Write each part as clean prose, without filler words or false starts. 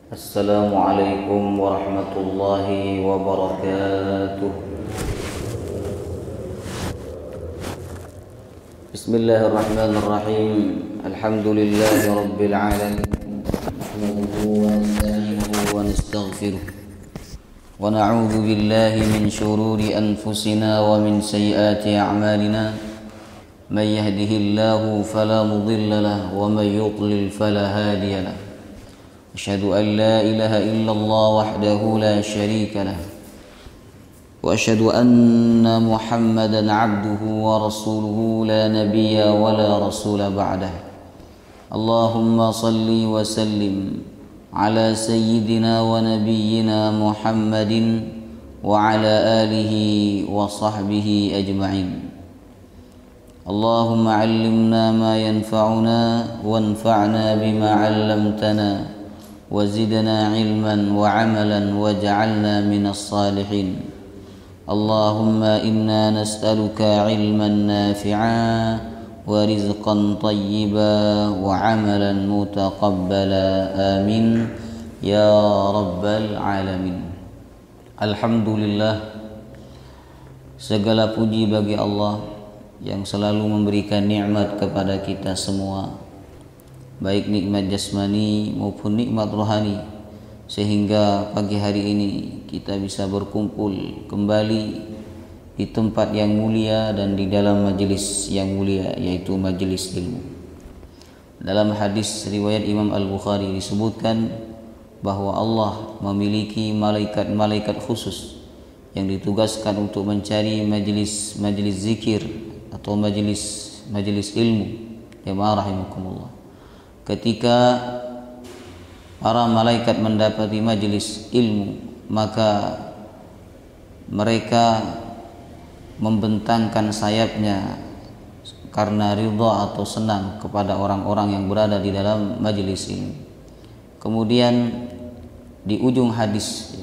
Assalamualaikum warahmatullahi wabarakatuh. Bismillahirrahmanirrahim. Alhamdulillahi rabbil alamin. Nahmaduhu wa nasta'inuhu wa nastaghfiruh. Wa na'udzu billahi min shururi anfusina wa min sayyiati a'malina. Man yahdihillahu fala mudilla lahu wa man yudlil fala hadiya lahu. أشهد أن لا إله إلا الله وحده لا شريك له وأشهد أن محمدا عبده ورسوله لا نبي ولا رسول بعده اللهم صل وسلم على سيدنا ونبينا محمد وعلى آله وصحبه أجمعين اللهم علمنا ما ينفعنا وانفعنا بما علمتنا وزدنا علما وعملا وجعلنا من الصالحين اللهم إنا نسألك علما نافعا ورزقا طيبا وعملا متقبلا آمين يا رب العالمين. Alhamdulillah, segala puji bagi Allah yang selalu memberikan nikmat kepada kita semua, baik nikmat jasmani maupun nikmat rohani, sehingga pagi hari ini kita bisa berkumpul kembali di tempat yang mulia dan di dalam majelis yang mulia, yaitu majelis ilmu. Dalam hadis riwayat Imam Al-Bukhari disebutkan bahwa Allah memiliki malaikat-malaikat khusus yang ditugaskan untuk mencari majelis zikir atau majelis ilmu. Jemaah rahimakumullah. Ketika para malaikat mendapati majelis ilmu, maka mereka membentangkan sayapnya karena ridha atau senang kepada orang-orang yang berada di dalam majelis ini. Kemudian di ujung hadis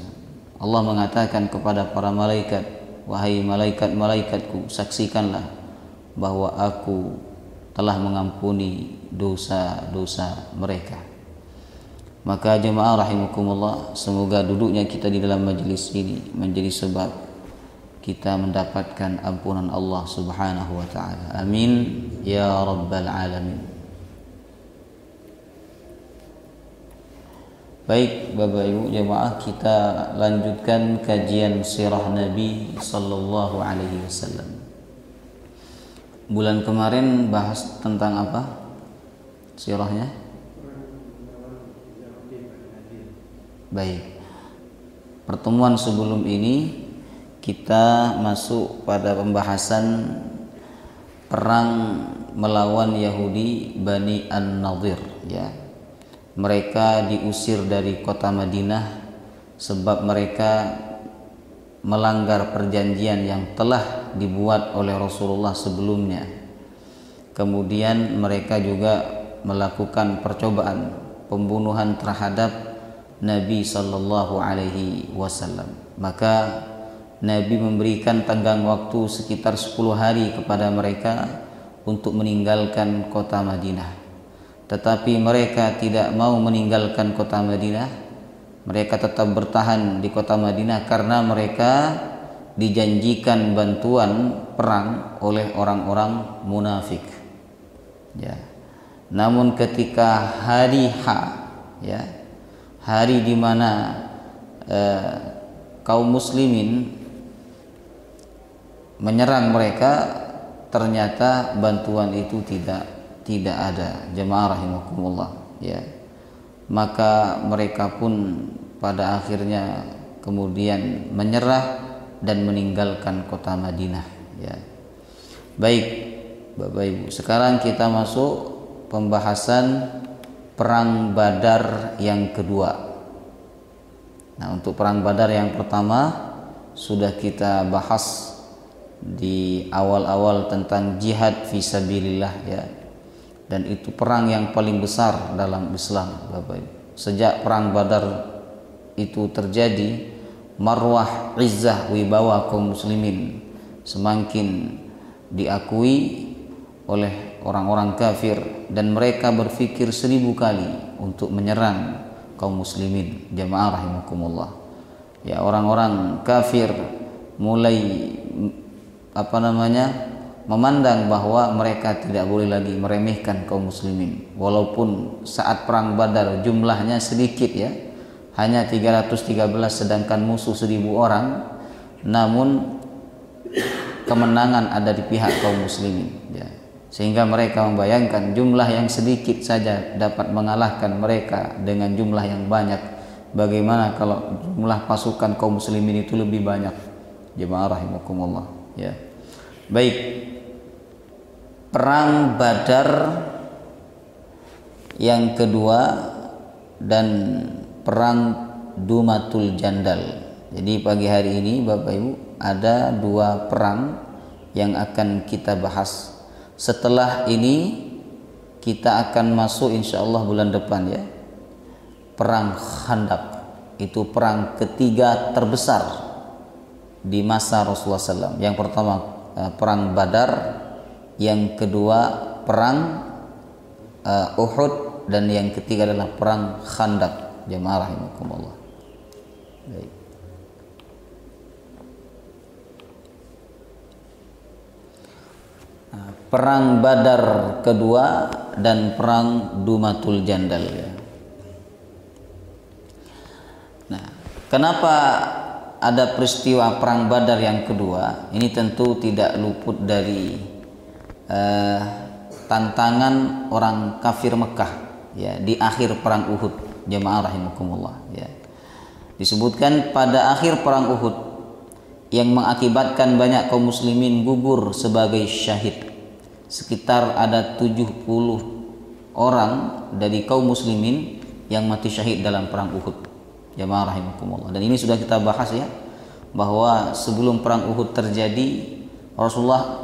Allah mengatakan kepada para malaikat, "Wahai malaikat-malaikatku, saksikanlah bahwa aku telah mengampuni dosa-dosa mereka." Maka jemaah rahimakumullah, semoga duduknya kita di dalam majelis ini menjadi sebab kita mendapatkan ampunan Allah Subhanahu wa taala. Amin ya rabbal alamin. Baik Bapak Ibu jemaah, kita lanjutkan kajian sirah Nabi sallallahu alaihi wasallam. Bulan kemarin bahas tentang apa sirahnya? Baik. Pertemuan sebelum ini kita masuk pada pembahasan perang melawan Yahudi Bani An-Nadir, ya. Mereka diusir dari kota Madinah sebab mereka melanggar perjanjian yang telah dibuat oleh Rasulullah sebelumnya. Kemudian mereka juga melakukan percobaan pembunuhan terhadap Nabi sallallahu alaihi wasallam. Maka Nabi memberikan tenggang waktu sekitar 10 hari kepada mereka untuk meninggalkan kota Madinah. Tetapi mereka tidak mau meninggalkan kota Madinah. Mereka tetap bertahan di kota Madinah karena mereka dijanjikan bantuan perang oleh orang-orang munafik. Ya. Namun ketika hari H, ya, hari di mana kaum muslimin menyerang mereka, ternyata bantuan itu tidak ada. Jemaah rahimakumullah, ya. Maka mereka pun pada akhirnya kemudian menyerah dan meninggalkan kota Madinah, ya. Baik Bapak Ibu, sekarang kita masuk pembahasan perang Badar yang kedua. Nah, untuk perang Badar yang pertama sudah kita bahas di awal-awal tentang jihad fisabilillah, ya. Dan itu perang yang paling besar dalam Islam, Bapak Ibu. Sejak perang Badar itu terjadi, marwah izzah wibawa kaum muslimin semakin diakui oleh orang-orang kafir, dan mereka berpikir 1000 kali untuk menyerang kaum muslimin. Jamaah rahimakumullah. Ya, orang-orang kafir mulai memandang bahwa mereka tidak boleh lagi meremehkan kaum muslimin. Walaupun saat perang Badar jumlahnya sedikit ya, hanya 313 sedangkan musuh 1000 orang, namun kemenangan ada di pihak kaum muslimin ya. Sehingga mereka membayangkan jumlah yang sedikit saja dapat mengalahkan mereka dengan jumlah yang banyak. Bagaimana kalau jumlah pasukan kaum muslimin itu lebih banyak? Jemaah rahimakumullah ya. Baik. Perang Badar yang kedua dan perang Dumatul Jandal. Jadi pagi hari ini Bapak Ibu ada 2 perang yang akan kita bahas. Setelah ini kita akan masuk insyaallah bulan depan ya, perang Khandaq. Itu perang ketiga terbesar di masa Rasulullah SAW. Yang pertama perang Badar, yang kedua perang Uhud, dan yang ketiga adalah perang Khandaq. Jamaah rahimakumullah. Baik. Perang Badar kedua dan perang Dumatul Jandal ya. Nah, kenapa ada peristiwa perang Badar yang kedua? Ini tentu tidak luput dari tantangan orang kafir Mekah ya di akhir perang Uhud. Jamaah rahimakumullah ya. Disebutkan pada akhir perang Uhud yang mengakibatkan banyak kaum muslimin gugur sebagai syahid. Sekitar ada 70 orang dari kaum muslimin yang mati syahid dalam perang Uhud. Jamaah rahimakumullah. Dan ini sudah kita bahas ya, bahwa sebelum perang Uhud terjadi, Rasulullah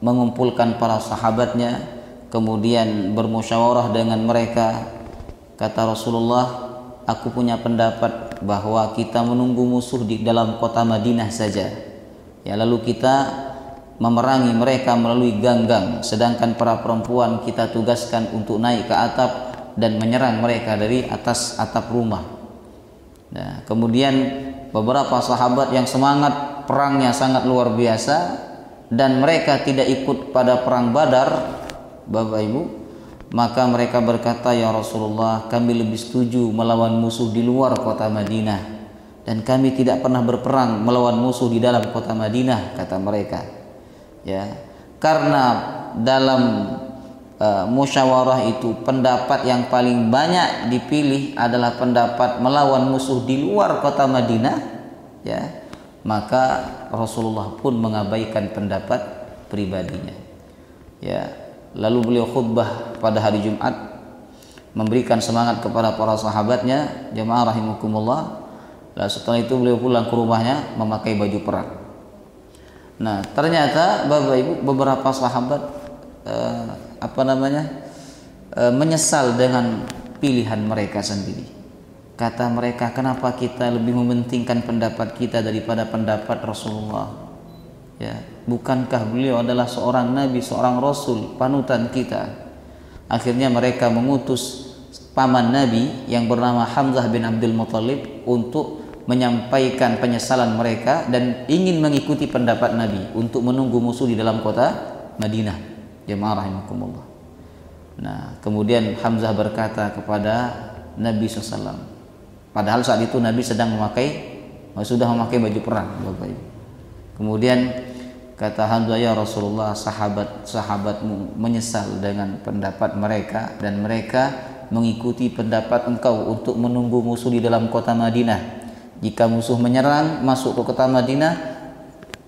mengumpulkan para sahabatnya, kemudian bermusyawarah dengan mereka. Kata Rasulullah, aku punya pendapat bahwa kita menunggu musuh di dalam kota Madinah saja ya, lalu kita memerangi mereka melalui gang-gang, sedangkan para perempuan kita tugaskan untuk naik ke atap dan menyerang mereka dari atas atap rumah. Nah, kemudian beberapa sahabat yang semangat perangnya sangat luar biasa dan mereka tidak ikut pada perang Badar, Bapak Ibu, maka mereka berkata, ya Rasulullah, kami lebih setuju melawan musuh di luar kota Madinah dan kami tidak pernah berperang melawan musuh di dalam kota Madinah, kata mereka. Ya, karena dalam musyawarah itu pendapat yang paling banyak dipilih adalah pendapat melawan musuh di luar kota Madinah ya, maka Rasulullah pun mengabaikan pendapat pribadinya ya. Lalu beliau khutbah pada hari Jumat memberikan semangat kepada para sahabatnya. Jamaah rahimakumullah. Lalu setelah itu beliau pulang ke rumahnya memakai baju perang. Nah, ternyata Bapak Ibu beberapa sahabat menyesal dengan pilihan mereka sendiri. Kata mereka, kenapa kita lebih mementingkan pendapat kita daripada pendapat Rasulullah? Ya, bukankah beliau adalah seorang nabi, seorang rasul, panutan kita? Akhirnya mereka mengutus paman Nabi yang bernama Hamzah bin Abdul Muthalib untuk menyampaikan penyesalan mereka dan ingin mengikuti pendapat Nabi untuk menunggu musuh di dalam kota Madinah. Jemaah rahimakumullah. Nah, kemudian Hamzah berkata kepada Nabi SAW, padahal saat itu Nabi sudah memakai baju perang, Bapak Ibu. Kemudian kata Hamzah, ya Rasulullah, sahabat-sahabatmu menyesal dengan pendapat mereka dan mereka mengikuti pendapat engkau untuk menunggu musuh di dalam kota Madinah. Jika musuh menyerang masuk ke kota Madinah,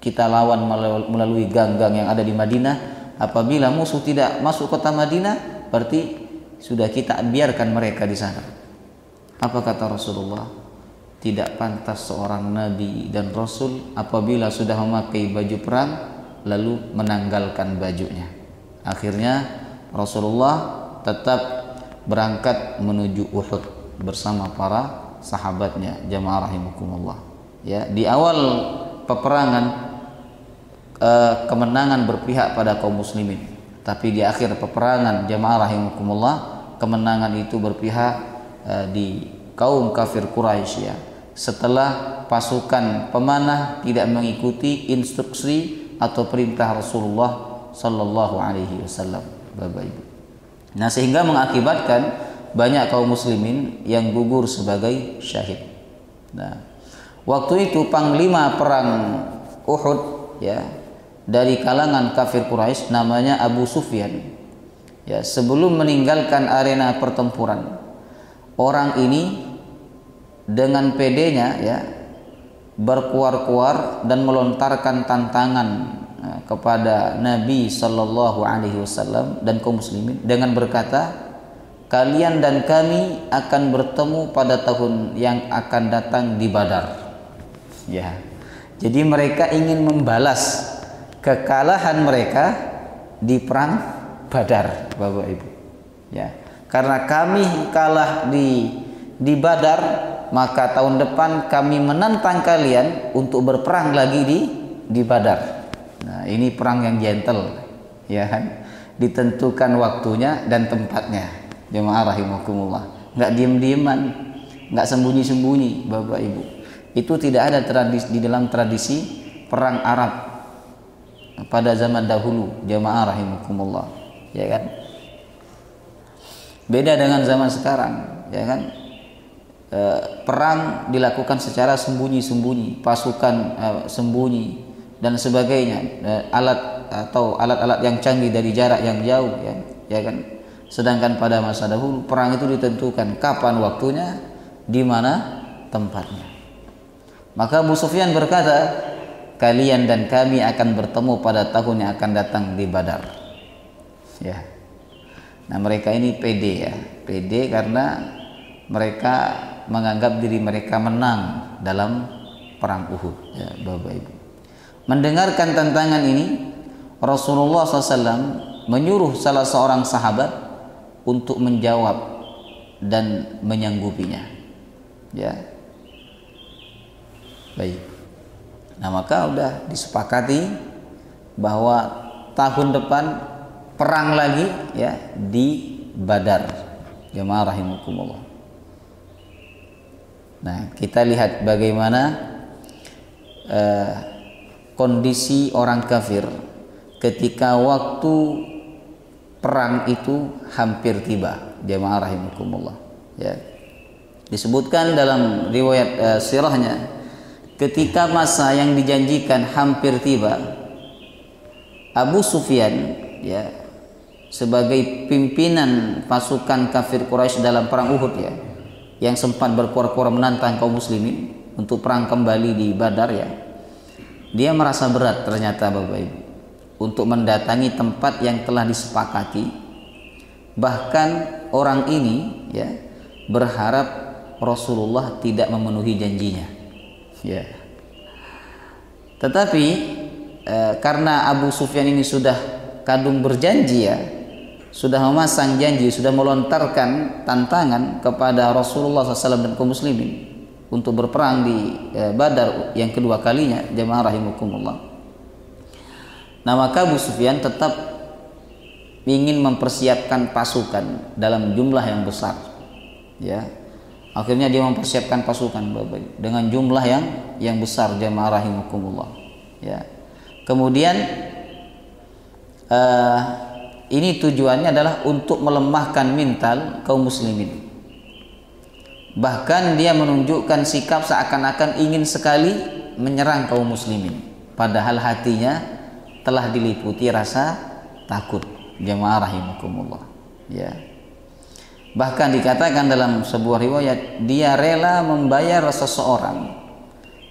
kita lawan melalui gang-gang yang ada di Madinah. Apabila musuh tidak masuk kota Madinah, berarti sudah kita biarkan mereka di sana. Apa kata Rasulullah? Tidak pantas seorang nabi dan rasul apabila sudah memakai baju perang lalu menanggalkan bajunya. Akhirnya Rasulullah tetap berangkat menuju Uhud bersama para sahabatnya. Jamaah rahimakumullah. Ya, di awal peperangan kemenangan berpihak pada kaum muslimin, tapi di akhir peperangan, jamaah rahimakumullah, kemenangan itu berpihak di kaum kafir Quraisy ya, setelah pasukan pemanah tidak mengikuti instruksi atau perintah Rasulullah sallallahu alaihi wasallam, Bapak Ibu. Nah, sehingga mengakibatkan banyak kaum muslimin yang gugur sebagai syahid. Nah, waktu itu panglima perang Uhud ya, dari kalangan kafir Quraisy namanya Abu Sufyan. Ya, sebelum meninggalkan arena pertempuran, orang ini dengan pedenya ya berkuar-kuar dan melontarkan tantangan kepada Nabi sallallahu alaihi wasallam dan kaum muslimin dengan berkata, kalian dan kami akan bertemu pada tahun yang akan datang di Badar. Ya. Jadi mereka ingin membalas kekalahan mereka di perang Badar, Bapak Ibu. Ya. Karena kami kalah di Badar, maka tahun depan kami menantang kalian untuk berperang lagi di Badar. Nah, ini perang yang gentle, ya kan? Ditentukan waktunya dan tempatnya. Jemaah rahimakumullah. Enggak diam-diaman, enggak sembunyi-sembunyi, Bapak Ibu. Itu tidak ada tradisi di dalam tradisi perang Arab pada zaman dahulu, jemaah rahimakumullah, ya kan? Beda dengan zaman sekarang, ya kan? Perang dilakukan secara sembunyi-sembunyi, pasukan sembunyi dan sebagainya, alat-alat yang canggih dari jarak yang jauh, ya kan? Sedangkan pada masa dahulu perang itu ditentukan kapan waktunya, di mana tempatnya. Maka Abu Sufyan berkata, kalian dan kami akan bertemu pada tahun yang akan datang di Badar. Ya. Nah, mereka ini pede ya, pede karena mereka menganggap diri mereka menang dalam perang Uhud, ya, Bapak Ibu. Mendengarkan tantangan ini, Rasulullah SAW menyuruh salah seorang sahabat untuk menjawab dan menyanggupinya. Ya, baik. Nah, maka udah disepakati bahwa tahun depan perang lagi ya di Badar. Jemaah rahimakumullah. Nah, kita lihat bagaimana kondisi orang kafir ketika waktu perang itu hampir tiba, jemaah rahimakumullah. Ya. Disebutkan dalam riwayat sirahnya, ketika masa yang dijanjikan hampir tiba, Abu Sufyan ya sebagai pimpinan pasukan kafir Quraisy dalam perang Uhud ya, yang sempat berkuar-kuar menantang kaum muslimin untuk perang kembali di Badar ya, dia merasa berat ternyata, Bapak Ibu, untuk mendatangi tempat yang telah disepakati. Bahkan orang ini ya berharap Rasulullah tidak memenuhi janjinya ya. Tetapi karena Abu Sufyan ini sudah kadung berjanji ya, sudah memasang janji, sudah melontarkan tantangan kepada Rasulullah SAW dan kaum muslimin untuk berperang di Badar yang kedua kalinya, jemaah rahimakumullah. Nah, maka Abu Sufyan tetap ingin mempersiapkan pasukan dalam jumlah yang besar. Ya. Akhirnya dia mempersiapkan pasukan Bapak, dengan jumlah yang besar, jemaah rahimakumullah. Ya. Kemudian ini tujuannya adalah untuk melemahkan mental kaum muslimin. Bahkan dia menunjukkan sikap seakan-akan ingin sekali menyerang kaum muslimin, padahal hatinya telah diliputi rasa takut, jemaah rahimakumullah. Ya. Bahkan dikatakan dalam sebuah riwayat, dia rela membayar seseorang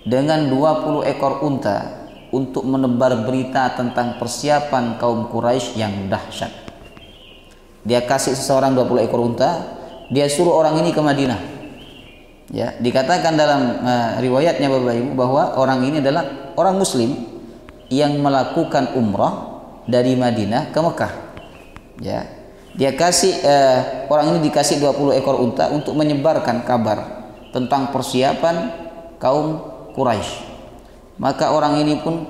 dengan 20 ekor unta untuk menebar berita tentang persiapan kaum Quraisy yang dahsyat. Dia kasih seseorang 20 ekor unta, dia suruh orang ini ke Madinah. Ya, dikatakan dalam riwayatnya Bapak Ibu bahwa orang ini adalah orang muslim yang melakukan umrah dari Madinah ke Mekah. Ya. Dia kasih orang ini dikasih 20 ekor unta untuk menyebarkan kabar tentang persiapan kaum Quraisy. Maka orang ini pun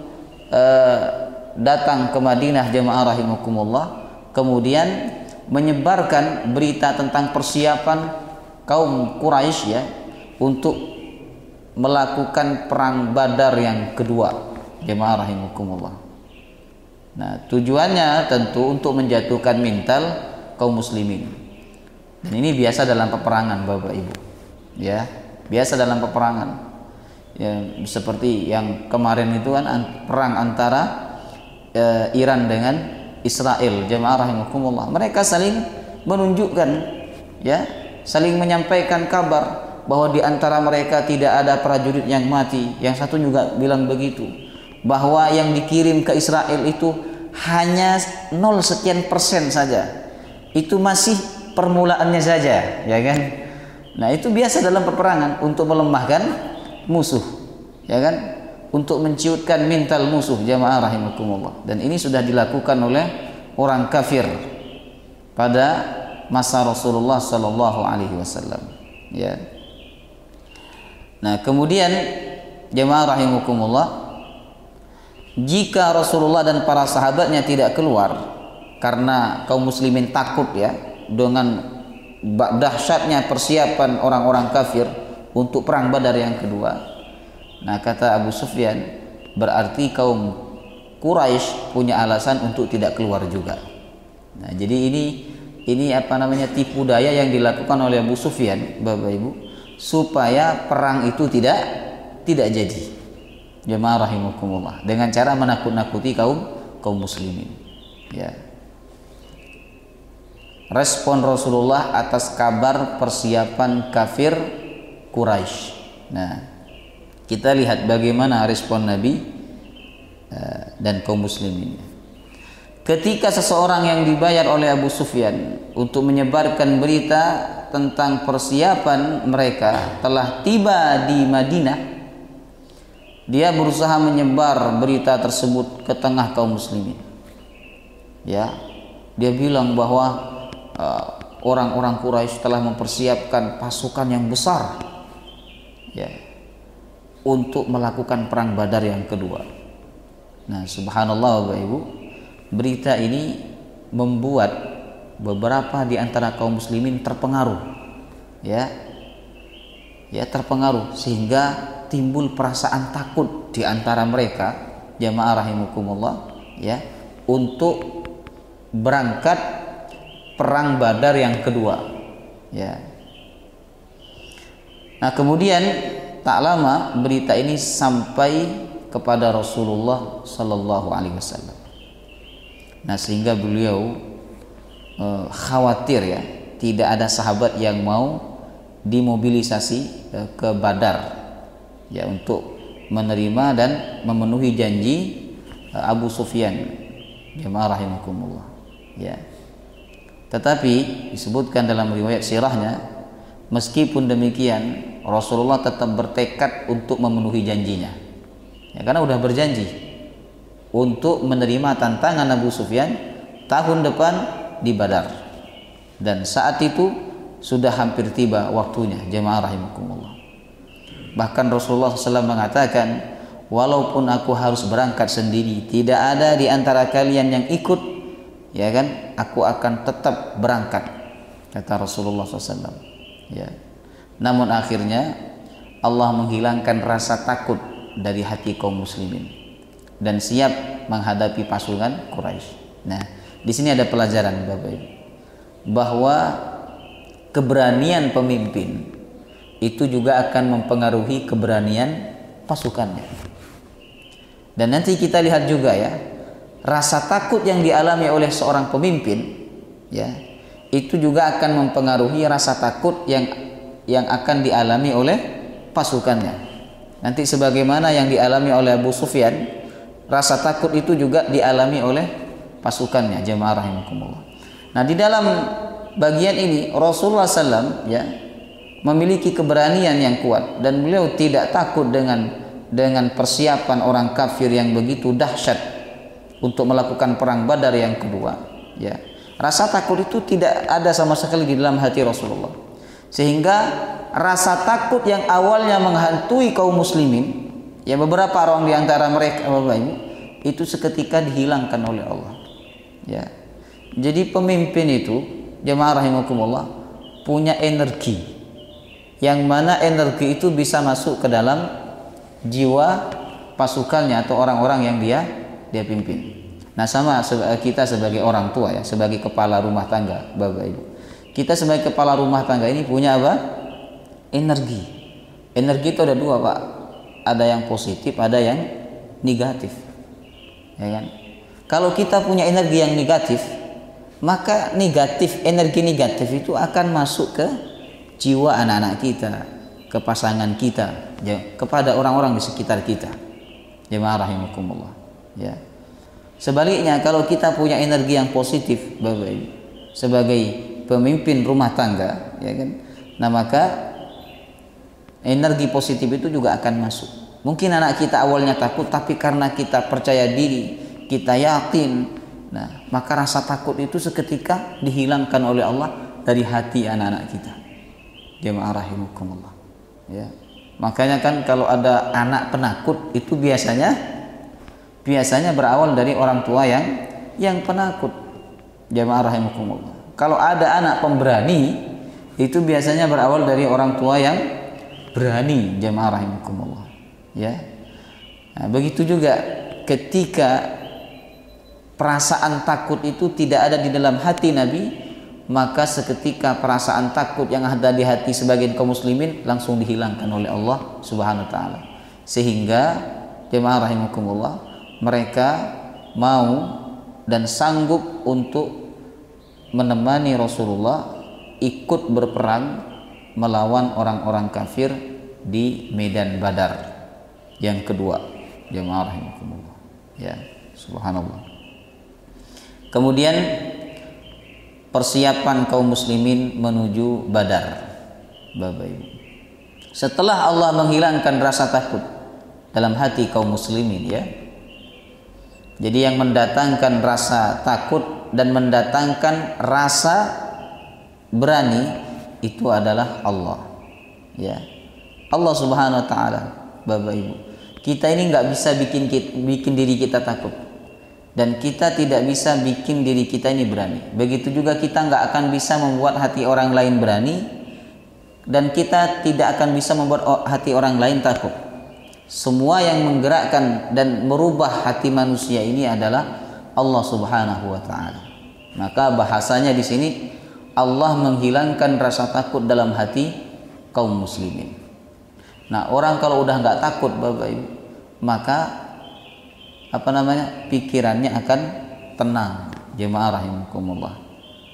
datang ke Madinah, jemaah rahimakumullah, kemudian menyebarkan berita tentang persiapan kaum Quraisy ya untuk melakukan perang Badar yang kedua, jemaah rahimakumullah. Nah, tujuannya tentu untuk menjatuhkan mental kaum muslimin. Dan ini biasa dalam peperangan, Bapak Ibu. Ya, biasa dalam peperangan. Ya, seperti yang kemarin itu kan perang antara Iran dengan Israel, jemaah rahimakumullah. Mereka saling menunjukkan, ya, saling menyampaikan kabar bahwa di antara mereka tidak ada prajurit yang mati. Yang satu juga bilang begitu, bahwa yang dikirim ke Israel itu hanya 0 sekian persen saja. Itu masih permulaannya saja, ya kan? Nah, itu biasa dalam peperangan untuk melemahkan musuh, ya kan? Untuk menciutkan mental musuh, jamaah rahimakumullah. Dan ini sudah dilakukan oleh orang kafir pada masa Rasulullah sallallahu alaihi wasallam, ya. Nah, kemudian jemaah rahimakumullah, jika Rasulullah dan para sahabatnya tidak keluar karena kaum muslimin takut ya dengan dahsyatnya persiapan orang-orang kafir untuk perang Badar yang kedua. Nah, kata Abu Sufyan, berarti kaum Quraisy punya alasan untuk tidak keluar juga. Nah, jadi ini apa namanya, tipu daya yang dilakukan oleh Abu Sufyan, Bapak Ibu, supaya perang itu tidak jadi, jemaah rahimakumullah, dengan cara menakut-nakuti kaum muslimin, ya. Respon Rasulullah atas kabar persiapan kafir Quraisy. Nah, kita lihat bagaimana respon Nabi dan kaum muslimin. Ketika seseorang yang dibayar oleh Abu Sufyan untuk menyebarkan berita tentang persiapan mereka telah tiba di Madinah, dia berusaha menyebar berita tersebut ke tengah kaum muslimin. Ya, dia bilang bahwa orang-orang Quraisy telah mempersiapkan pasukan yang besar, ya, untuk melakukan perang Badar yang kedua. Nah, subhanallah Bapak Ibu, berita ini membuat beberapa di antara kaum muslimin terpengaruh, ya terpengaruh, sehingga timbul perasaan takut di antara mereka, jamaah rahimakumullah, ya, untuk berangkat perang Badar yang kedua, ya. Nah, kemudian tak lama berita ini sampai kepada Rasulullah sallallahu alaihi wasallam. Nah, sehingga beliau khawatir ya, tidak ada sahabat yang mau dimobilisasi ke Badar, ya, untuk menerima dan memenuhi janji Abu Sufyan, jemaah rahimakumullah, ya. Tetapi disebutkan dalam riwayat sirahnya, meskipun demikian Rasulullah tetap bertekad untuk memenuhi janjinya, ya, karena udah berjanji untuk menerima tantangan Abu Sufyan tahun depan di Badar, dan saat itu sudah hampir tiba waktunya, jemaah rahimakumullah. Bahkan Rasulullah SAW mengatakan, walaupun aku harus berangkat sendiri, tidak ada di antara kalian yang ikut, ya kan, aku akan tetap berangkat, kata Rasulullah SAW, ya. Namun akhirnya Allah menghilangkan rasa takut dari hati kaum muslimin dan siap menghadapi pasukan Quraisy. Nah, di sini ada pelajaran Bapak Ibu, bahwa keberanian pemimpin itu juga akan mempengaruhi keberanian pasukannya. Dan nanti kita lihat juga ya, rasa takut yang dialami oleh seorang pemimpin, ya, itu juga akan mempengaruhi rasa takut yang akan dialami oleh pasukannya. Nanti sebagaimana yang dialami oleh Abu Sufyan, rasa takut itu juga dialami oleh pasukannya, jemaah rahimakumullah. Nah, di dalam bagian ini Rasulullah SAW, ya, memiliki keberanian yang kuat, dan beliau tidak takut dengan persiapan orang kafir yang begitu dahsyat untuk melakukan perang Badar yang kedua, ya. Rasa takut itu tidak ada sama sekali di dalam hati Rasulullah, sehingga rasa takut yang awalnya menghantui kaum muslimin, ya, beberapa orang di antara mereka, Bapak Ibu, itu seketika dihilangkan oleh Allah, ya. Jadi pemimpin itu, jemaah rahimakumullah, punya energi, yang mana energi itu bisa masuk ke dalam jiwa pasukannya atau orang-orang yang dia pimpin. Nah, sama kita sebagai orang tua ya, sebagai kepala rumah tangga, Bapak Ibu. Kita sebagai kepala rumah tangga ini punya apa? Energi. Energi itu ada dua, Pak. Ada yang positif, ada yang negatif. Ya kan? Kalau kita punya energi yang negatif, maka energi negatif itu akan masuk ke jiwa anak-anak kita, ke pasangan kita, ya, kepada orang-orang di sekitar kita. Jemaah rahimakumullah. Ya. Sebaliknya, kalau kita punya energi yang positif, Bapak Ibu, sebagai pemimpin rumah tangga, ya kan? Nah, maka energi positif itu juga akan masuk. Mungkin anak kita awalnya takut, tapi karena kita percaya diri, kita yakin, nah, maka rasa takut itu seketika dihilangkan oleh Allah dari hati anak-anak kita. Jemaah rahimakumullah. Ya. Makanya kan kalau ada anak penakut itu biasanya berawal dari orang tua yang penakut. Jemaah rahimakumullah. Kalau ada anak pemberani itu biasanya berawal dari orang tua yang berani. Jemaah rahimakumullah. Ya. Nah, begitu juga ketika perasaan takut itu tidak ada di dalam hati Nabi, maka seketika perasaan takut yang ada di hati sebagian kaum muslimin langsung dihilangkan oleh Allah Subhanahu wa taala. Sehingga jemaah rahimakumullah, mereka mau dan sanggup untuk menemani Rasulullah ikut berperang melawan orang-orang kafir di medan Badar yang kedua. Jemaah rahimakumullah. Ya, subhanallah. Kemudian persiapan kaum muslimin menuju Badar, Bapak Ibu. Setelah Allah menghilangkan rasa takut dalam hati kaum muslimin, ya. Jadi yang mendatangkan rasa takut dan mendatangkan rasa berani itu adalah Allah. Ya. Allah Subhanahu wa taala, Bapak Ibu. Kita ini nggak bisa bikin diri kita takut. Dan kita tidak bisa bikin diri kita ini berani. Begitu juga kita nggak akan bisa membuat hati orang lain berani, dan kita tidak akan bisa membuat hati orang lain takut. Semua yang menggerakkan dan merubah hati manusia ini adalah Allah Subhanahu wa taala. Maka bahasanya di sini Allah menghilangkan rasa takut dalam hati kaum muslimin. Nah, orang kalau udah nggak takut, Bapak Ibu, maka pikirannya akan tenang. Jemaah rahimakumullah.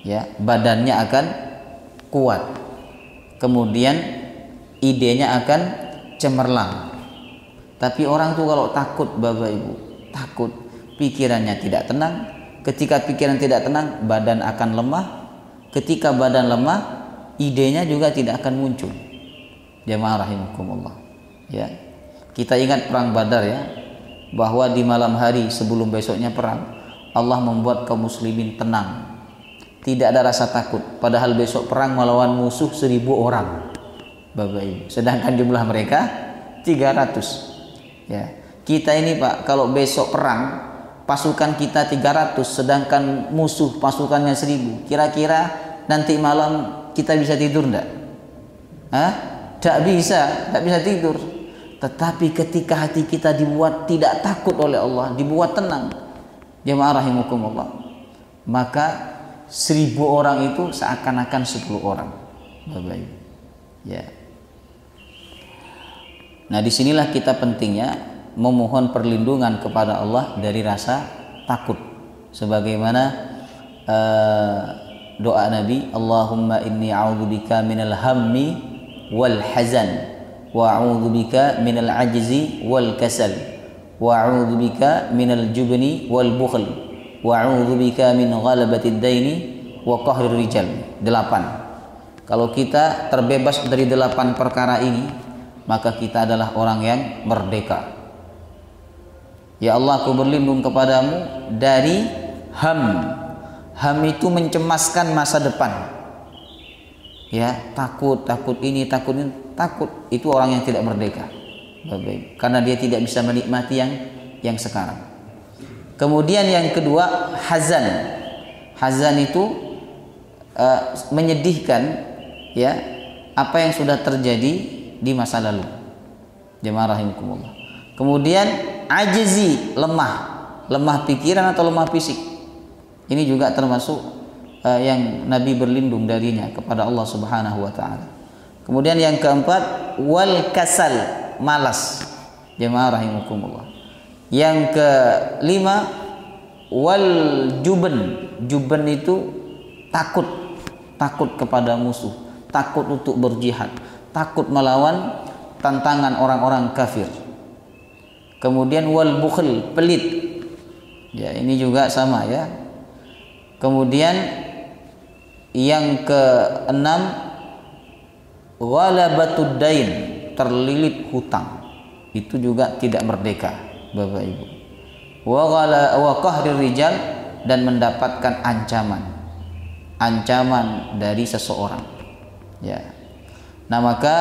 Ya, badannya akan kuat. Kemudian idenya akan cemerlang. Tapi orang tuh kalau takut, Bapak Ibu, takut, pikirannya tidak tenang. Ketika pikiran tidak tenang, badan akan lemah. Ketika badan lemah, idenya juga tidak akan muncul. Jemaah rahimakumullah. Ya. Kita ingat perang Badar, ya, bahwa di malam hari sebelum besoknya perang, Allah membuat kaum muslimin tenang, tidak ada rasa takut, padahal besok perang melawan musuh 1000 orang, Bapak Ibu, sedangkan jumlah mereka 300. Ya, kita ini, Pak, kalau besok perang pasukan kita 300 sedangkan musuh pasukannya 1000, kira-kira nanti malam kita bisa tidur enggak? Tak bisa tidur. Tetapi ketika hati kita dibuat tidak takut oleh Allah, dibuat tenang, jemaah rahimakumullah, maka 1000 orang itu seakan-akan 10 orang, Bapak Ibu. Ya. Nah, disinilah kita pentingnya memohon perlindungan kepada Allah dari rasa takut. Sebagaimana doa Nabi, Allahumma inni a'udzubika minal hammi wal hazan, wa a'udzubika minal ajzi wal kasal, wa a'udzubika minal jubni wal bukhl, wa a'udzubika min ghalabatid daini wa qahrir rijal. 8. Kalau kita terbebas dari 8 perkara ini, maka kita adalah orang yang merdeka. Ya Allah, aku berlindung kepadamu dari ham. Ham itu mencemaskan masa depan. Ya, takut ini, takut itu orang yang tidak merdeka, Bapak, karena dia tidak bisa menikmati yang sekarang. Kemudian yang kedua, hazan. Hazan itu menyedihkan, ya, apa yang sudah terjadi di masa lalu. Jemaah rahimakumullah. Kemudian ajzi, lemah pikiran atau lemah fisik. Ini juga termasuk yang Nabi berlindung darinya kepada Allah Subhanahu wa taala. Kemudian yang keempat, wal kasal, malas. Jemaah rahimakumullah. Yang kelima, wal juben itu takut kepada musuh, takut untuk berjihad, takut melawan tantangan orang-orang kafir. Kemudian wal bukhl, pelit. Ya, ini juga sama ya. Kemudian yang keenam, ghalabatud dain, terlilit hutang. Itu juga tidak merdeka, Bapak Ibu. Wa qahrir rijal, dan mendapatkan ancaman dari seseorang. Ya. Nah, maka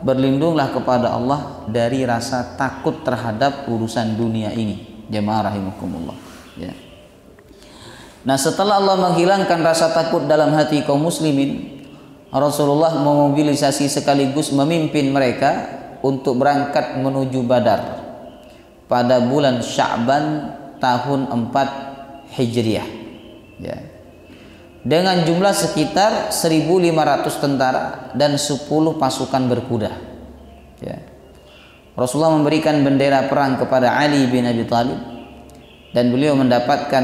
berlindunglah kepada Allah dari rasa takut terhadap urusan dunia ini. Jemaah rahimakumullah. Ya. Nah, setelah Allah menghilangkan rasa takut dalam hati kaum muslimin, Rasulullah memobilisasi sekaligus memimpin mereka untuk berangkat menuju Badar pada bulan Sya'ban tahun 4 Hijriah. Ya. Dengan jumlah sekitar 1.500 tentara dan 10 pasukan berkuda. Ya. Rasulullah memberikan bendera perang kepada Ali bin Abi Thalib, dan beliau menempatkan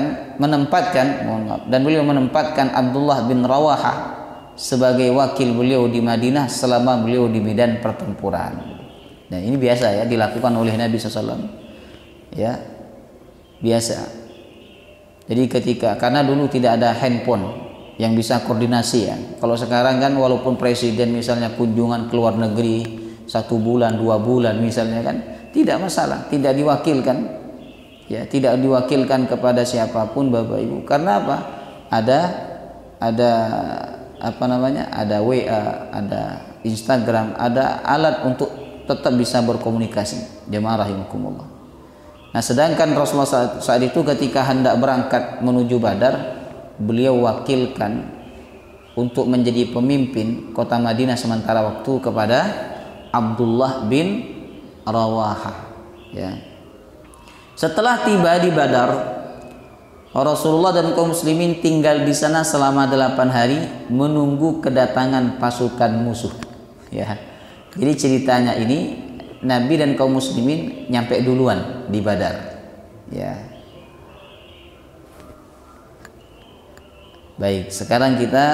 Abdullah bin Rawahah sebagai wakil beliau di Madinah selama beliau di medan pertempuran. Nah, ini biasa ya dilakukan oleh Nabi SAW. Ya, biasa. Jadi karena dulu tidak ada handphone yang bisa koordinasi ya. Kalau sekarang kan walaupun presiden misalnya kunjungan ke luar negeri 1 bulan 2 bulan misalnya kan, tidak masalah, tidak diwakilkan. Ya, tidak diwakilkan kepada siapapun Bapak Ibu. Karena apa? Ada ada WA, ada Instagram, ada alat untuk tetap bisa berkomunikasi. Jemaah rahimakumullah. Nah, sedangkan Rasulullah saat itu ketika hendak berangkat menuju Badar, beliau wakilkan untuk menjadi pemimpin kota Madinah sementara waktu kepada Abdullah bin Rawahah. Ya. Setelah tiba di Badar, Rasulullah dan kaum muslimin tinggal di sana selama 8 hari menunggu kedatangan pasukan musuh. Ya. Jadi ceritanya ini Nabi dan kaum muslimin nyampe duluan di Badar. Ya. Baik, sekarang kita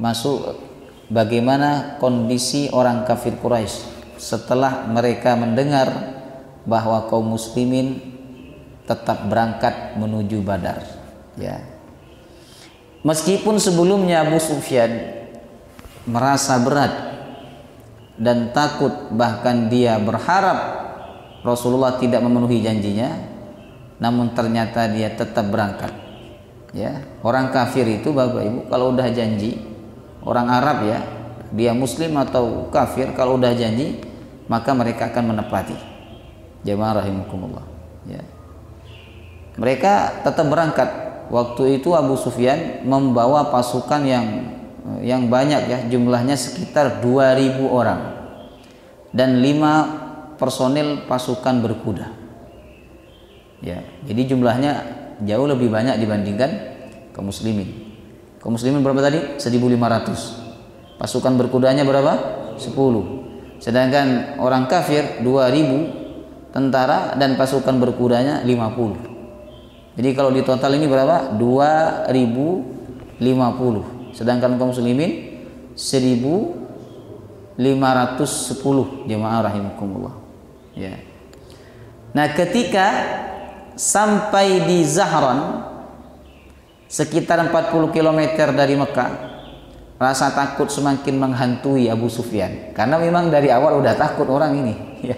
masuk bagaimana kondisi orang kafir Quraisy setelah mereka mendengar bahwa kaum muslimin tetap berangkat menuju Badar. Ya. Meskipun sebelumnya Abu Sufyan merasa berat dan takut, bahkan dia berharap Rasulullah tidak memenuhi janjinya, namun ternyata dia tetap berangkat. Ya, orang kafir itu Bapak Ibu kalau udah janji, orang Arab ya, dia muslim atau kafir, kalau udah janji maka mereka akan menepati. Jemaah rahimakumullah. Ya. Mereka tetap berangkat. Waktu itu Abu Sufyan membawa pasukan yang banyak ya, jumlahnya sekitar 2.000 orang dan 5 personil pasukan berkuda. Ya, jadi jumlahnya jauh lebih banyak dibandingkan kaum muslimin. Kaum muslimin berapa tadi? 1.500. Pasukan berkudanya berapa? 10. Sedangkan orang kafir 2.000 tentara dan pasukan berkudanya 50. Jadi kalau di total ini berapa? 2.050. Sedangkan kaum muslimin 1.510. Jemaah rahimakumullah. Ya. Nah, ketika sampai di Zahran sekitar 40 km dari Mekah, rasa takut semakin menghantui Abu Sufyan karena memang dari awal udah takut orang ini. Ya.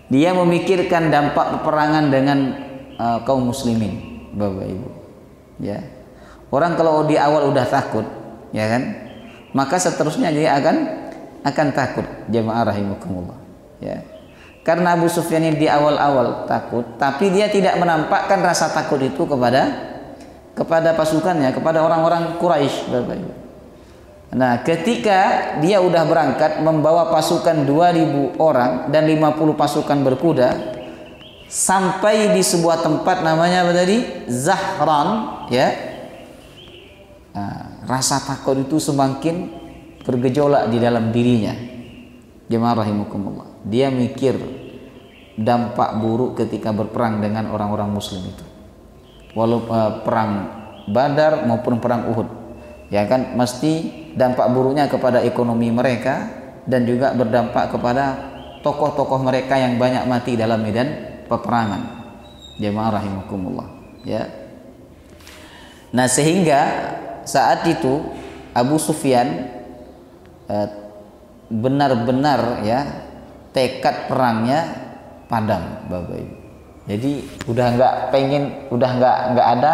Dia memikirkan dampak peperangan dengan kaum muslimin, Bapak Ibu. Ya. Orang kalau di awal udah takut, ya kan? Maka seterusnya dia akan takut. Jemaah rahimakumullah. Ya. Karena Abu Sufyan ini di awal-awal takut, tapi dia tidak menampakkan rasa takut itu kepada pasukannya, kepada orang-orang Quraisy, Bapak Ibu. Nah, ketika dia udah berangkat membawa pasukan 2.000 orang dan 50 pasukan berkuda, sampai di sebuah tempat namanya apa tadi? Zahran, ya. Nah, rasa takut itu semakin bergejolak di dalam dirinya. Jemaah rahimakumullah. Dia mikir dampak buruk ketika berperang dengan orang-orang muslim itu. Walaupun perang Badar maupun perang Uhud, ya kan, mesti dampak buruknya kepada ekonomi mereka dan juga berdampak kepada tokoh-tokoh mereka yang banyak mati dalam medan peperangan. Jemaah rahimakumullah, ya. Nah, sehingga saat itu Abu Sufyan benar-benar, ya, tekad perangnya padam, Bapak Ibu. Jadi udah nggak ada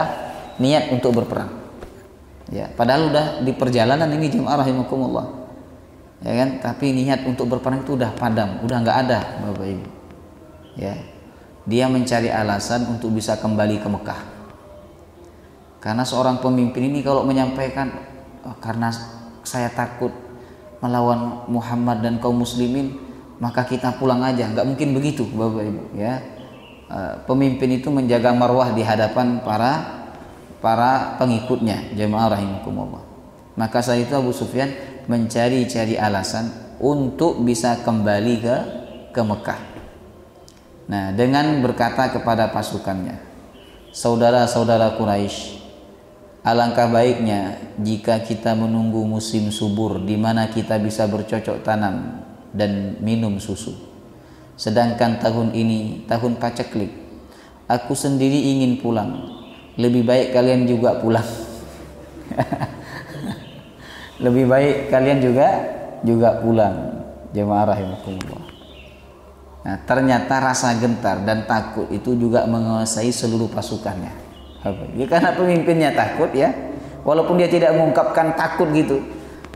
niat untuk berperang. Ya, padahal udah di perjalanan ini jemaah rahimakumullah, ya kan, tapi niat untuk berperang itu udah padam, udah nggak ada, Bapak Ibu. Ya, dia mencari alasan untuk bisa kembali ke Mekah. Karena seorang pemimpin ini kalau menyampaikan, karena saya takut melawan Muhammad dan kaum muslimin, maka kita pulang aja, nggak mungkin begitu, Bapak Ibu. Ya, pemimpin itu menjaga marwah di hadapan para pengikutnya, jemaah rahimakumullah. Maka saat itu Abu Sufyan mencari-cari alasan untuk bisa kembali ke Mekah. Nah, dengan berkata kepada pasukannya, saudara-saudara Quraisy, alangkah baiknya jika kita menunggu musim subur di mana kita bisa bercocok tanam dan minum susu. Sedangkan tahun ini tahun paceklik. Aku sendiri ingin pulang. Lebih baik kalian juga pulang. Lebih baik kalian juga pulang, jemaah rahimakumullah. Nah, ternyata rasa gentar dan takut itu juga menguasai seluruh pasukannya. Ya, karena pemimpinnya takut, ya, walaupun dia tidak mengungkapkan takut gitu,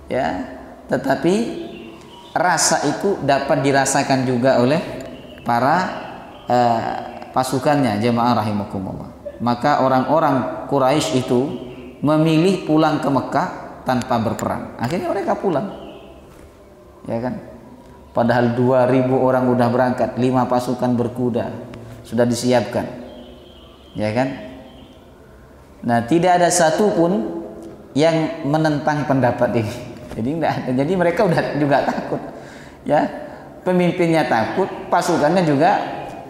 ya, tetapi rasa itu dapat dirasakan juga oleh para pasukannya, jemaah rahimakumullah. Maka orang-orang Quraisy itu memilih pulang ke Mekah tanpa berperang. Akhirnya mereka pulang, ya kan. Padahal 2.000 orang udah berangkat, 5 pasukan berkuda sudah disiapkan, ya kan. Nah, tidak ada satupun yang menentang pendapat ini. Jadi enggak ada. Jadi mereka udah juga takut, ya. Pemimpinnya takut, pasukannya juga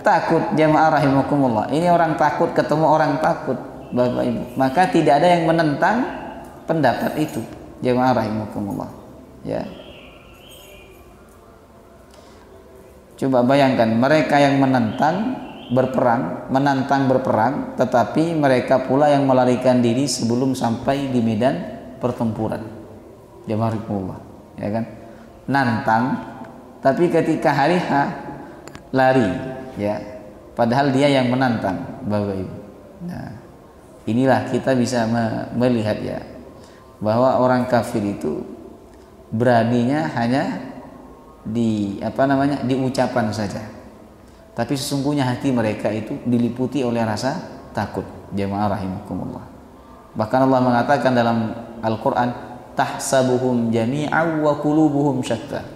takut, jemaah rahimakumullah. Ini orang takut ketemu orang takut, Bapak Ibu. Maka tidak ada yang menentang pendapat itu, jemaah rahimakumullah, ya. Coba bayangkan mereka yang menantang berperang, tetapi mereka pula yang melarikan diri sebelum sampai di medan pertempuran, jemaah rahimakumullah, ya kan. Nantang, tapi ketika hari H lari, ya, padahal dia yang menantang, Bapak Ibu. Nah, inilah kita bisa melihat, ya, bahwa orang kafir itu beraninya hanya di ucapan saja, tapi sesungguhnya hati mereka itu diliputi oleh rasa takut, jemaah rahimakumullah. Bahkan Allah mengatakan dalam Al-Quran, tahsabuhum jami'an wa qulubuhum syatta.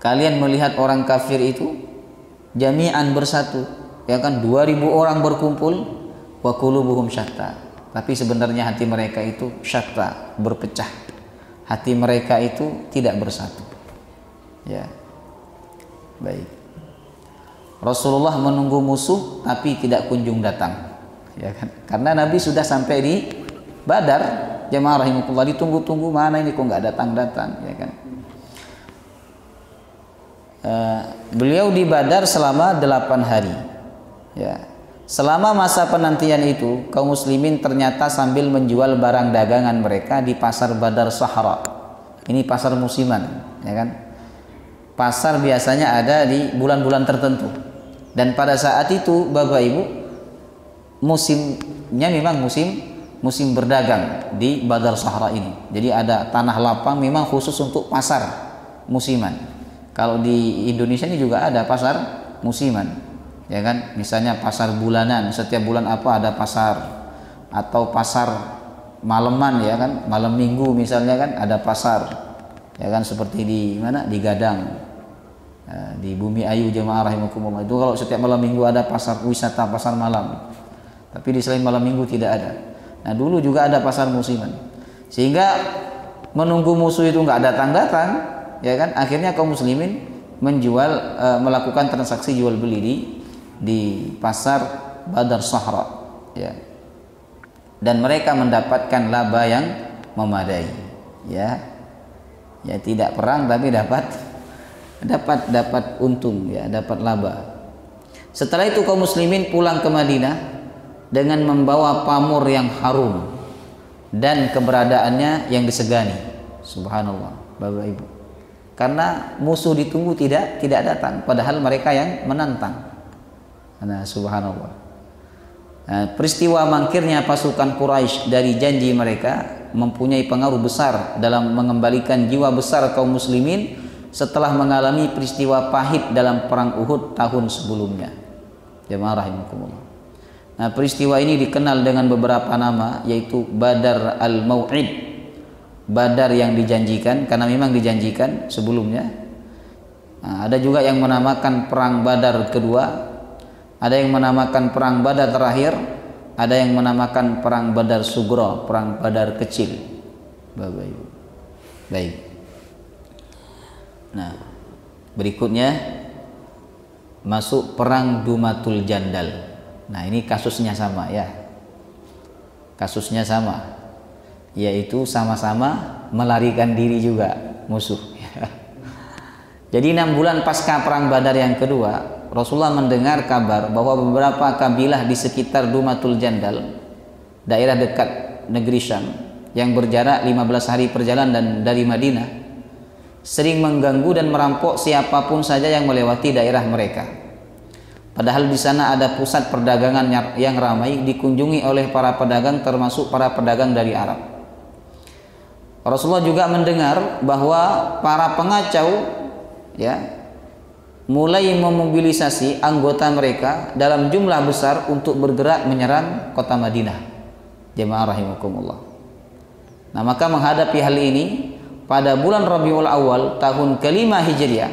Kalian melihat orang kafir itu jami'an bersatu, ya kan, 2.000 orang berkumpul, wa qulubuhum syatta, tapi sebenarnya hati mereka itu syatta, berpecah. Hati mereka itu tidak bersatu, ya. Baik. Rasulullah menunggu musuh tapi tidak kunjung datang, ya kan, karena Nabi sudah sampai di Badar, jemaah rahimakumullah. Ditunggu-tunggu, mana ini kok nggak datang-datang, ya kan. Beliau di Badar selama 8 hari, ya. Selama masa penantian itu, kaum muslimin ternyata sambil menjual barang dagangan mereka di pasar Badar Sahara. Ini pasar musiman, ya kan. Pasar biasanya ada di bulan-bulan tertentu, dan pada saat itu, Bapak Ibu, musimnya memang musim berdagang di Badar Sahara ini. Jadi ada tanah lapang memang khusus untuk pasar musiman. Kalau di Indonesia ini juga ada pasar musiman, ya kan. Misalnya pasar bulanan, setiap bulan apa ada pasar, atau pasar malaman ya kan, malam minggu misalnya kan ada pasar ya kan, seperti di mana, di Gadang, di Bumi Ayu jemaah rahimakumullah, itu kalau setiap malam minggu ada pasar wisata, pasar malam. Tapi di selain malam minggu tidak ada. Nah dulu juga ada pasar musiman, sehingga menunggu musuh itu nggak datang-datang ya kan, akhirnya kaum muslimin menjual, melakukan transaksi jual beli di pasar Badar Sahra ya, dan mereka mendapatkan laba yang memadai ya, tidak perang tapi dapat untung ya, dapat laba. Setelah itu kaum muslimin pulang ke Madinah dengan membawa pamor yang harum dan keberadaannya yang disegani. Subhanallah Bapak Ibu, karena musuh ditunggu tidak datang, padahal mereka yang menantang. Nah subhanallah. Nah, peristiwa mangkirnya pasukan Quraisy dari janji mereka mempunyai pengaruh besar dalam mengembalikan jiwa besar kaum muslimin setelah mengalami peristiwa pahit dalam perang Uhud tahun sebelumnya. Jemaah rahimakumullah. Nah, peristiwa ini dikenal dengan beberapa nama, yaitu Badar al-Mau'id, Badar yang dijanjikan, karena memang dijanjikan sebelumnya. Nah, ada juga yang menamakan perang Badar kedua, ada yang menamakan perang Badar terakhir, ada yang menamakan perang Badar Sugro, perang Badar kecil. Bapak Ibu. Baik. Nah, berikutnya masuk perang Dumatul Jandal. Nah, ini kasusnya sama ya. Kasusnya sama, yaitu sama-sama melarikan diri juga musuh. Jadi 6 bulan pasca perang Badar yang kedua, Rasulullah mendengar kabar bahwa beberapa kabilah di sekitar Dumatul Jandal, daerah dekat negeri Syam yang berjarak 15 hari perjalanan dari Madinah, sering mengganggu dan merampok siapapun saja yang melewati daerah mereka. Padahal di sana ada pusat perdagangan yang ramai dikunjungi oleh para pedagang, termasuk para pedagang dari Arab. Rasulullah juga mendengar bahwa para pengacau ya mulai memobilisasi anggota mereka dalam jumlah besar untuk bergerak menyerang kota Madinah. Jemaah rahimakumullah. Nah, maka menghadapi hal ini, pada bulan Rabiul Awal tahun ke-5 Hijriah,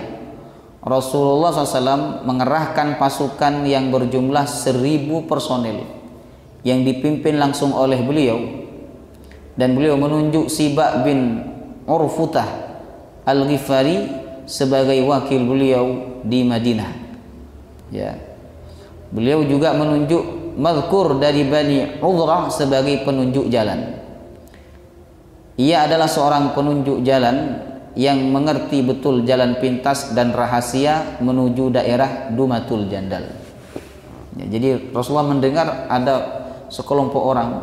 Rasulullah SAW mengerahkan pasukan yang berjumlah 1000 personel yang dipimpin langsung oleh beliau, dan beliau menunjuk Sibak bin Urfutah Al-Ghifari sebagai wakil beliau di Madinah ya. Beliau juga menunjuk Madhkur dari Bani Udhrah sebagai penunjuk jalan. Ia adalah seorang penunjuk jalan yang mengerti betul jalan pintas dan rahasia menuju daerah Dumatul Jandal ya. Jadi Rasulullah mendengar ada sekelompok orang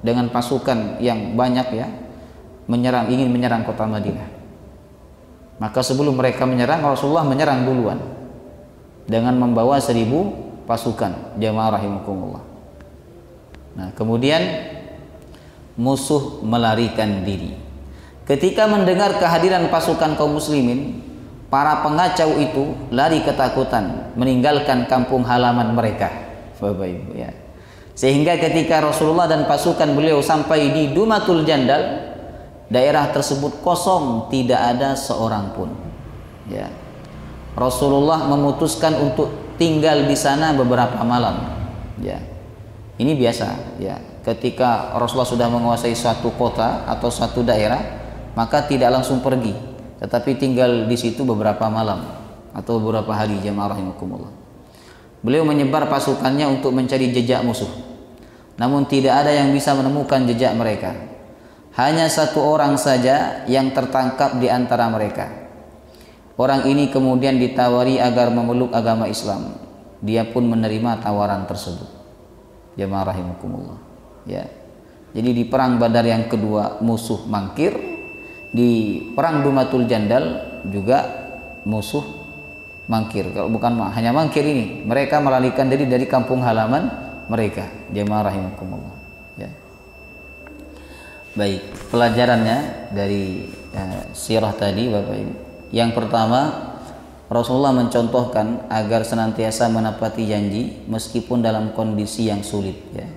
dengan pasukan yang banyak ya ingin menyerang kota Madinah. Maka sebelum mereka menyerang, Rasulullah menyerang duluan dengan membawa 1000 pasukan. Jamaah rahimakumullah. Nah, kemudian musuh melarikan diri. Ketika mendengar kehadiran pasukan kaum muslimin, para pengacau itu lari ketakutan meninggalkan kampung halaman mereka. Bapak Ibu ya. Sehingga ketika Rasulullah dan pasukan beliau sampai di Dumatul Jandal, daerah tersebut kosong, tidak ada seorang pun ya. Rasulullah memutuskan untuk tinggal di sana beberapa malam ya. Ini biasa ya, ketika Rasulullah sudah menguasai suatu kota atau suatu daerah, maka tidak langsung pergi, tetapi tinggal di situ beberapa malam atau beberapa hari. Jemaah rahimakumullah. Beliau menyebar pasukannya untuk mencari jejak musuh, namun tidak ada yang bisa menemukan jejak mereka. Hanya satu orang saja yang tertangkap di antara mereka. Orang ini kemudian ditawari agar memeluk agama Islam. Dia pun menerima tawaran tersebut. Jemaah rahimakumullah ya. Jadi di perang Badar yang kedua musuh mangkir, di perang Dumatul Jandal juga musuh mangkir. Kalau bukan hanya mangkir, ini mereka melarikan diri dari kampung halaman mereka. Jemaah rahimakumullah ya. Baik, pelajarannya dari sirah tadi Bapak Ibu. Yang pertama, Rasulullah mencontohkan agar senantiasa menepati janji meskipun dalam kondisi yang sulit ya.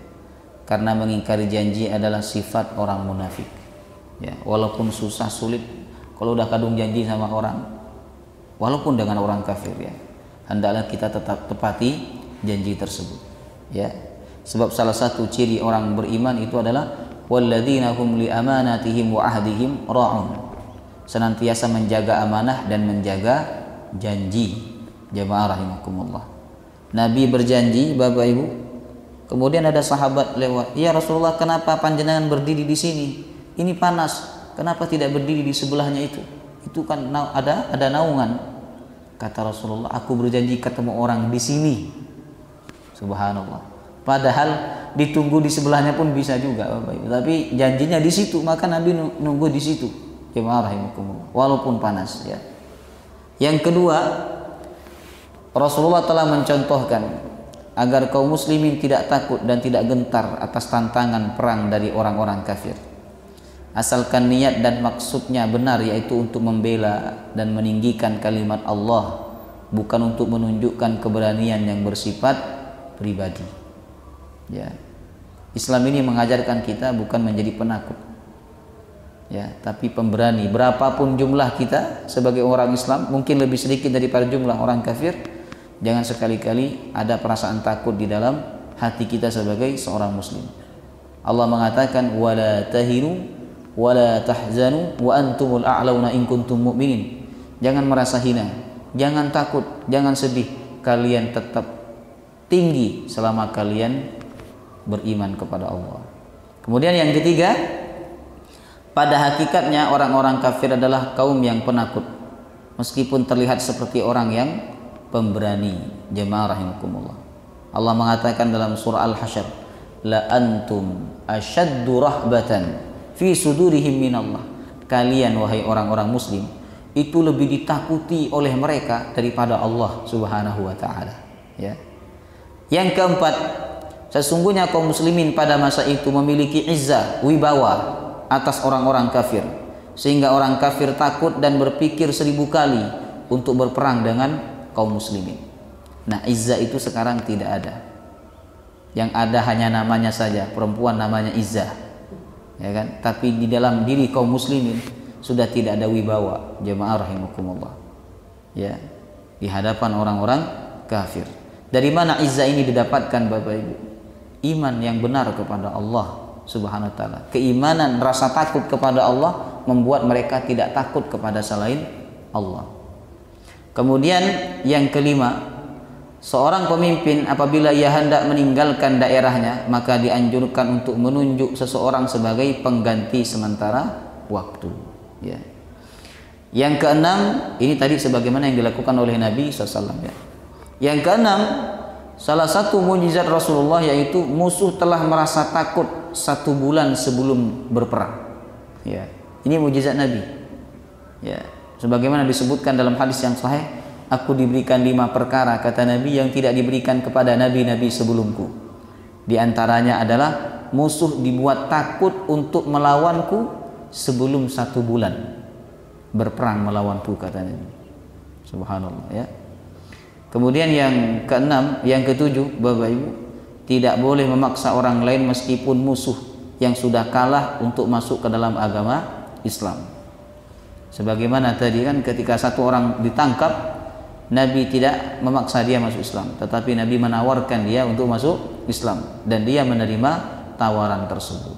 karena mengingkari janji adalah sifat orang munafik. Ya, walaupun susah sulit, kalau udah kadung janji sama orang, walaupun dengan orang kafir, ya, hendaklah kita tetap tepati janji tersebut. Ya, sebab salah satu ciri orang beriman itu adalah walladzina hum li amanatihim wa ahdihim ra'un, senantiasa menjaga amanah dan menjaga janji. Jamaah rahimakumullah. Nabi berjanji, Bapak Ibu. Kemudian ada sahabat lewat, "Ya Rasulullah, kenapa panjenengan berdiri di sini? Ini panas. Kenapa tidak berdiri di sebelahnya itu? Itu kan ada naungan." Kata Rasulullah, "Aku berjanji ketemu orang di sini." Subhanallah. Padahal ditunggu di sebelahnya pun bisa juga, Bapak Ibu. Tapi janjinya di situ, maka Nabi nunggu di situ. Jemaah rahimakumullah. Walaupun panas, ya. Yang kedua, Rasulullah telah mencontohkan agar kaum muslimin tidak takut dan tidak gentar atas tantangan perang dari orang-orang kafir. Asalkan niat dan maksudnya benar, yaitu untuk membela dan meninggikan kalimat Allah, bukan untuk menunjukkan keberanian yang bersifat pribadi. Ya. Islam ini mengajarkan kita bukan menjadi penakut, ya, tapi pemberani. Berapapun jumlah kita sebagai orang Islam, mungkin lebih sedikit daripada jumlah orang kafir, jangan sekali-kali ada perasaan takut di dalam hati kita sebagai seorang muslim. Allah mengatakan wala tahinu wala tahzanu wa antumul a'launa in kuntum mu'minin. Jangan merasa hina, jangan takut, jangan sedih, kalian tetap tinggi selama kalian beriman kepada Allah. Kemudian yang ketiga, pada hakikatnya orang-orang kafir adalah kaum yang penakut, meskipun terlihat seperti orang yang pemberani. Jemaah rahimakumullah. Allah mengatakan dalam surah Al-Hasyr, la antum asyaddu rahbatan fi sudurihim minallah. Kalian wahai orang-orang muslim itu lebih ditakuti oleh mereka daripada Allah Subhanahu wa taala, ya. Yang keempat, sesungguhnya kaum muslimin pada masa itu memiliki izzah, wibawa atas orang-orang kafir, sehingga orang kafir takut dan berpikir 1000 kali untuk berperang dengan kaum muslimin. Nah, izzah itu sekarang tidak ada. Yang ada hanya namanya saja, perempuan namanya izzah, ya kan? Tapi di dalam diri kaum muslimin sudah tidak ada wibawa. Jemaah rahimakumullah, ya, di hadapan orang-orang kafir. Dari mana izzah ini didapatkan, Bapak Ibu? Iman yang benar kepada Allah Subhanahu wa taala. Keimanan, rasa takut kepada Allah membuat mereka tidak takut kepada selain Allah. Kemudian yang kelima, seorang pemimpin apabila ia hendak meninggalkan daerahnya, maka dianjurkan untuk menunjuk seseorang sebagai pengganti sementara waktu, ya. Yang keenam, ini tadi sebagaimana yang dilakukan oleh Nabi SAW, ya. Yang keenam, salah satu mukjizat Rasulullah yaitu musuh telah merasa takut 1 bulan sebelum berperang, ya. Ini mukjizat Nabi, ya. Sebagaimana disebutkan dalam hadis yang sahih, aku diberikan 5 perkara, kata Nabi, yang tidak diberikan kepada nabi-nabi sebelumku. Di antaranya adalah musuh dibuat takut untuk melawanku sebelum 1 bulan berperang melawanku, kata Nabi. Subhanallah, ya. Kemudian yang keenam, yang ketujuh, Bapak Ibu, tidak boleh memaksa orang lain meskipun musuh yang sudah kalah untuk masuk ke dalam agama Islam. Sebagaimana tadi kan ketika satu orang ditangkap, Nabi tidak memaksa dia masuk Islam, tetapi Nabi menawarkan dia untuk masuk Islam, dan dia menerima tawaran tersebut.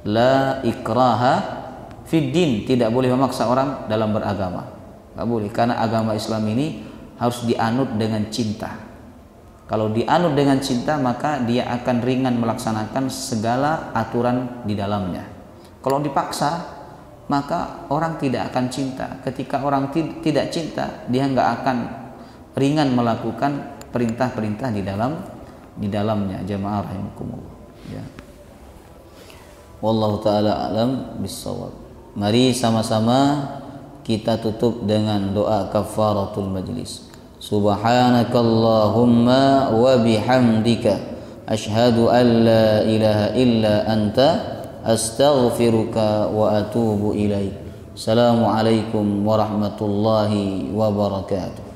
La ikraha fid din, tidak boleh memaksa orang dalam beragama. Enggak boleh, karena agama Islam ini harus dianut dengan cinta. Kalau dianut dengan cinta, maka dia akan ringan melaksanakan segala aturan di dalamnya. Kalau dipaksa, maka orang tidak akan cinta. Ketika orang tidak cinta, dia nggak akan ringan melakukan perintah-perintah di dalamnya. Jamaah rahimakumullah, ya. Wallahu taala alam bissawab. Mari sama-sama kita tutup dengan doa kafaratul majlis. Subhanakallahumma wa bihamdika asyhadu an la ilaha illa anta astaghfiruka wa atubu ilaik. Assalamualaikum warahmatullahi wabarakatuh.